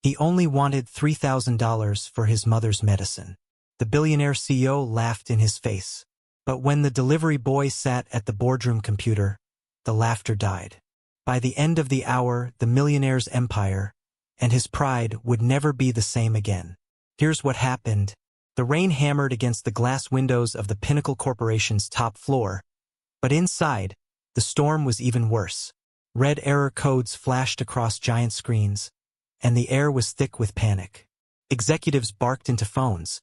He only wanted $3,000 for his mother's medicine. The billionaire CEO laughed in his face. But when the delivery boy sat at the boardroom computer, the laughter died. By the end of the hour, the millionaire's empire and his pride would never be the same again. Here's what happened. The rain hammered against the glass windows of the Pinnacle Corporation's top floor, but inside, the storm was even worse. Red error codes flashed across giant screens, and the air was thick with panic. Executives barked into phones,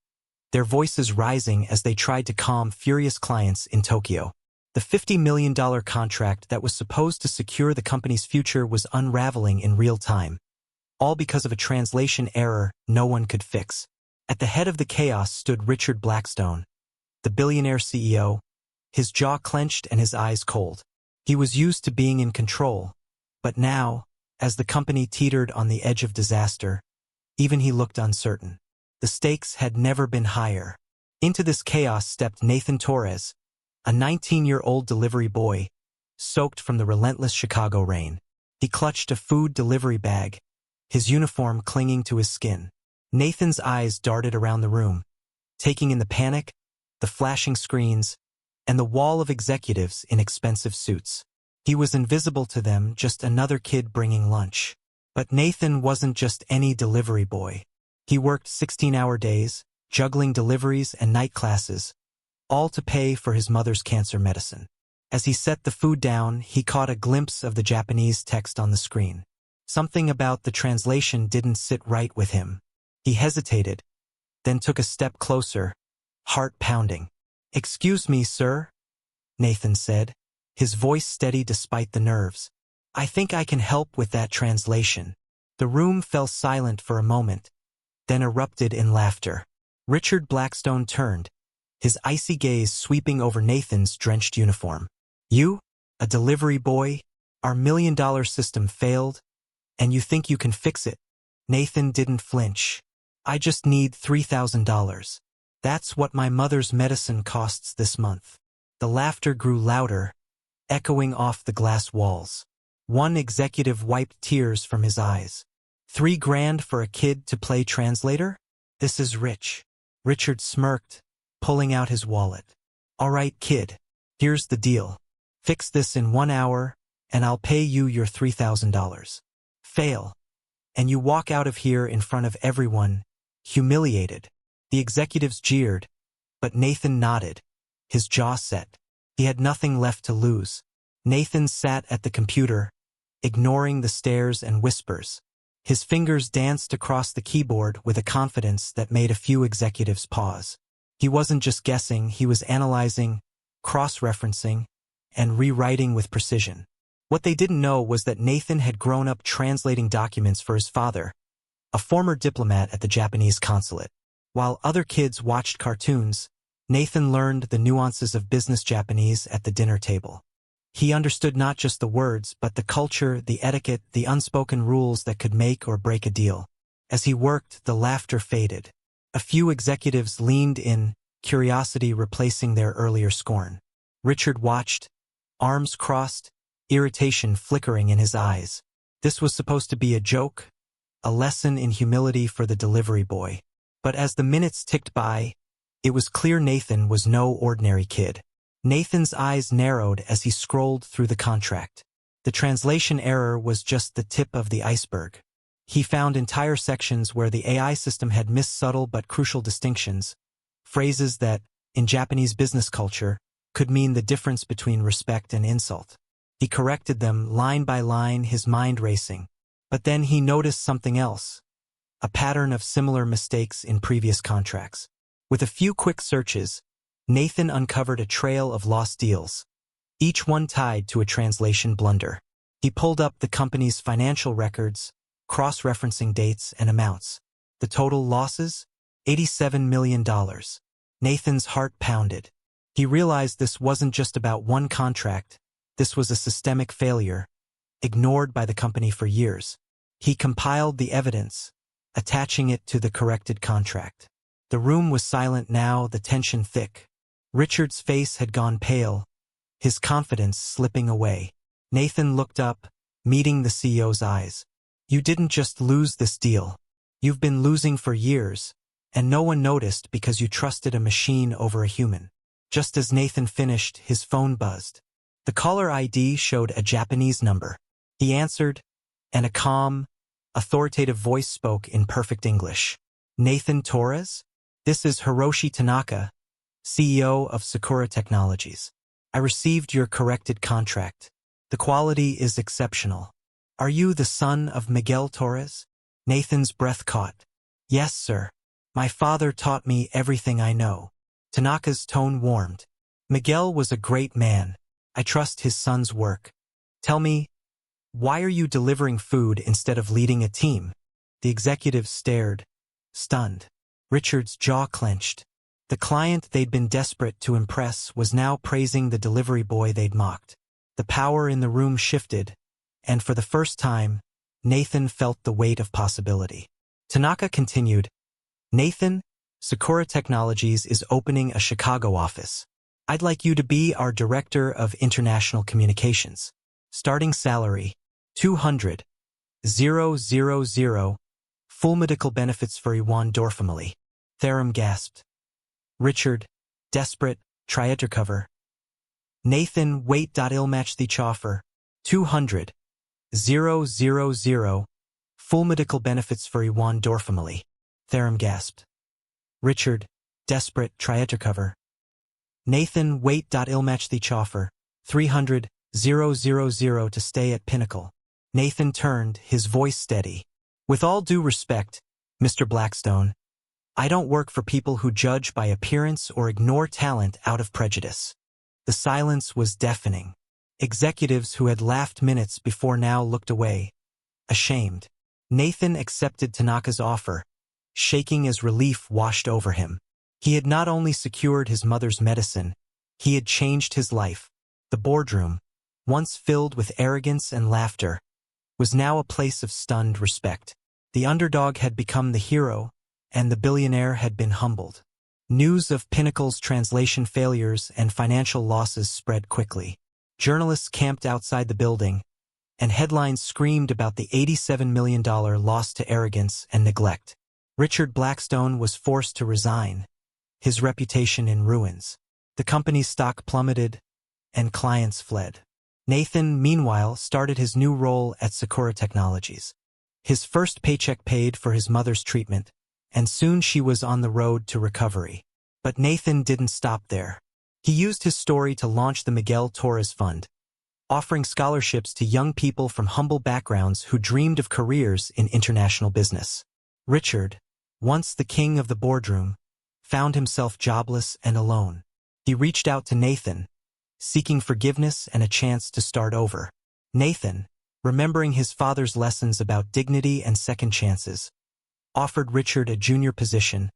their voices rising as they tried to calm furious clients in Tokyo. The $50 million contract that was supposed to secure the company's future was unraveling in real time, all because of a translation error no one could fix. At the head of the chaos stood Richard Blackstone, the billionaire CEO, his jaw clenched and his eyes cold. He was used to being in control, but now, as the company teetered on the edge of disaster, even he looked uncertain. The stakes had never been higher. Into this chaos stepped Nathan Torres, a 19-year-old delivery boy, soaked from the relentless Chicago rain. He clutched a food delivery bag, his uniform clinging to his skin. Nathan's eyes darted around the room, taking in the panic, the flashing screens, and the wall of executives in expensive suits. He was invisible to them, just another kid bringing lunch. But Nathan wasn't just any delivery boy. He worked 16-hour days, juggling deliveries and night classes, all to pay for his mother's cancer medicine. As he set the food down, he caught a glimpse of the Japanese text on the screen. Something about the translation didn't sit right with him. He hesitated, then took a step closer, heart pounding. "Excuse me, sir," Nathan said, his voice steady despite the nerves. "I think I can help with that translation." The room fell silent for a moment, then erupted in laughter. Richard Blackstone turned, his icy gaze sweeping over Nathan's drenched uniform. "You, a delivery boy? Our $1 million system failed, and you think you can fix it?" Nathan didn't flinch. "I just need $3,000. That's what my mother's medicine costs this month." The laughter grew louder, echoing off the glass walls. One executive wiped tears from his eyes. $3,000 for a kid to play translator? This is rich. Richard smirked, pulling out his wallet. "All right, kid. Here's the deal. Fix this in 1 hour, and I'll pay you your $3,000. Fail, and you walk out of here in front of everyone, humiliated." The executives jeered, but Nathan nodded, his jaw set. He had nothing left to lose. Nathan sat at the computer, ignoring the stares and whispers. His fingers danced across the keyboard with a confidence that made a few executives pause. He wasn't just guessing, he was analyzing, cross-referencing, and rewriting with precision. What they didn't know was that Nathan had grown up translating documents for his father, a former diplomat at the Japanese consulate. While other kids watched cartoons, Nathan learned the nuances of business Japanese at the dinner table. He understood not just the words, but the culture, the etiquette, the unspoken rules that could make or break a deal. As he worked, the laughter faded. A few executives leaned in, curiosity replacing their earlier scorn. Richard watched, arms crossed, irritation flickering in his eyes. This was supposed to be a joke, a lesson in humility for the delivery boy. But as the minutes ticked by, it was clear Nathan was no ordinary kid. Nathan's eyes narrowed as he scrolled through the contract. The translation error was just the tip of the iceberg. He found entire sections where the AI system had missed subtle but crucial distinctions, phrases that, in Japanese business culture, could mean the difference between respect and insult. He corrected them line by line, his mind racing. But then he noticed something else, a pattern of similar mistakes in previous contracts. With a few quick searches, Nathan uncovered a trail of lost deals, each one tied to a translation blunder. He pulled up the company's financial records, cross-referencing dates and amounts. The total losses? $87 million. Nathan's heart pounded. He realized this wasn't just about one contract, this was a systemic failure, ignored by the company for years. He compiled the evidence, attaching it to the corrected contract. The room was silent now, the tension thick. Richard's face had gone pale, his confidence slipping away. Nathan looked up, meeting the CEO's eyes. "You didn't just lose this deal. You've been losing for years, and no one noticed because you trusted a machine over a human. Just as Nathan finished, his phone buzzed. The caller ID showed a Japanese number. He answered, and a calm, authoritative voice spoke in perfect English. Nathan Torres? This is Hiroshi Tanaka, CEO of Sakura Technologies. I received your corrected contract. The quality is exceptional. Are you the son of Miguel Torres? Nathan's breath caught. Yes, sir. My father taught me everything I know. Tanaka's tone warmed. Miguel was a great man. I trust his son's work. Tell me, why are you delivering food instead of leading a team? The executive stared, stunned. Richard's jaw clenched. The client they'd been desperate to impress was now praising the delivery boy they'd mocked. The power in the room shifted, and for the first time, Nathan felt the weight of possibility. Tanaka continued, Nathan, Sakura Technologies is opening a Chicago office. I'd like you to be our Director of International Communications. Starting salary, $200,000. Full medical benefits for Iwan Dorfamily. Theron gasped. Richard, desperate, try to recover. Nathan, wait. I'll match the offer. $200,000. Full medical benefits for Iwan Dorfamily. Theron gasped. Richard, desperate, try to recover. Nathan, wait. I'll match the offer. $300,000 to stay at Pinnacle. Nathan turned, his voice steady. With all due respect, Mr. Blackstone, I don't work for people who judge by appearance or ignore talent out of prejudice. The silence was deafening. Executives who had laughed minutes before now looked away, ashamed. Nathan accepted Tanaka's offer, shaking as relief washed over him. He had not only secured his mother's medicine, he had changed his life. The boardroom, once filled with arrogance and laughter, was now a place of stunned respect. The underdog had become the hero, and the billionaire had been humbled. News of Pinnacle's translation failures and financial losses spread quickly. Journalists camped outside the building, and headlines screamed about the $87 million loss to arrogance and neglect. Richard Blackstone was forced to resign, his reputation in ruins. The company's stock plummeted, and clients fled. Nathan, meanwhile, started his new role at Sakura Technologies. His first paycheck paid for his mother's treatment, and soon she was on the road to recovery. But Nathan didn't stop there. He used his story to launch the Miguel Torres Fund, offering scholarships to young people from humble backgrounds who dreamed of careers in international business. Richard, once the king of the boardroom, found himself jobless and alone. He reached out to Nathan, seeking forgiveness and a chance to start over. Nathan, remembering his father's lessons about dignity and second chances, offered Richard a junior position,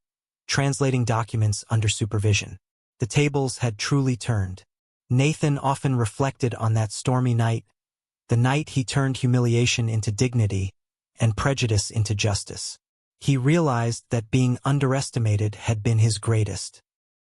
translating documents under supervision. The tables had truly turned. Nathan often reflected on that stormy night, the night he turned humiliation into dignity and prejudice into justice. He realized that being underestimated had been his greatest